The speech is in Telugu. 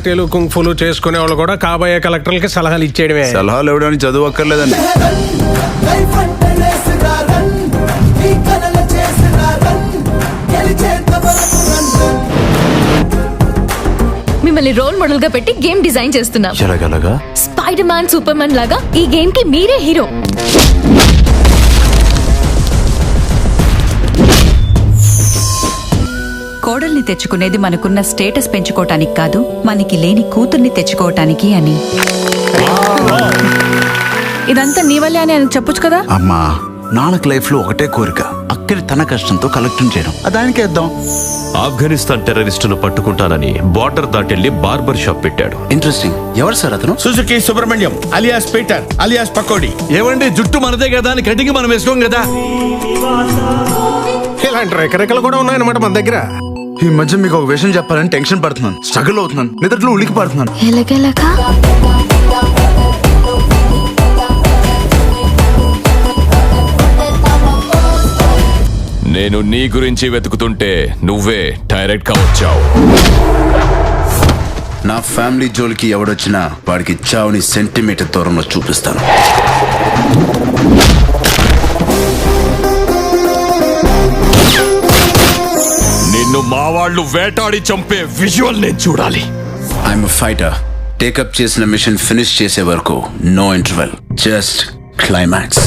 కరాటేలు కుంఫులు చేసుకునే వాళ్ళు కూడా కాబోయే కలెక్టర్లకి సలహాలు ఇచ్చేయడమే. సలహాలు ఇవ్వడానికి చదువు అక్కర్లేదండి. మిమ్మల్ని రోల్ మోడల్ గా పెట్టి గేమ్ డిజైన్ చేస్తున్నాం. ఎలాగలగా? స్పైడర్ మ్యాన్, సూపర్ మ్యాన్ లాగా ఈ గేమ్ కి మీరే హీరో. కోడల్ని తెచ్చుకునేది మనకున్న స్టేటస్ పెంచుకోవటానికి కాదు, మనకి లేని కూతుర్ని తెచ్చుకోవటానికి అని. ఇదంతా నీ వల్లే అని ఆయన చెప్పొచ్చు కదా. అమ్మా, నాన్నకు లైఫ్ లో ఒకటే కోరిక, అక్కడి తన కష్టంతో కలెక్ట్ చేయడం. దానికి వేద్దాం. ఆఫ్ఘనిస్తాన్ టెర్రరిస్టును పట్టుకుంటానని బార్డర్ దాటెళ్లి బార్బర్ షాప్ పెట్టాడు. ఇంట్రెస్టింగ్. ఎవరు సార్ అతను? Suzuki Subrahmanyam alias Peter alias Pakodi. ఏమండి, జుట్టు మనదే కదా అని కటింగ్ మనం వేసుకోం కదా. ఇలాంటి రెకరెకలు కూడా ఉన్నాయన్నమాట మన దగ్గర. ఈ మధ్య మీకు ఒక విషయం చెప్పాలని టెన్షన్ పడుతున్నాను, స్ట్రగుల్ అవుతున్నాను, నిద్రలో ఉలికి పడుతున్నాను. నేను నీ గురించి వెతుకుతుంటే నువ్వే డైరెక్ట్ గా వచ్చావు. నా ఫ్యామిలీ జోలికి ఎవడొచ్చినా వాడికి చావుని సెంటీమీటర్ దూరంలో చూపిస్తాను. నిన్ను మా వాళ్ళు వేటాడి చంపే విజువల్ నేను చూడాలి. I'm fighter. టేకప్ చేసిన మిషన్ ఫినిష్ చేసే వరకు నో ఇంటర్వెల్, జస్ట్ క్లైమాక్స్.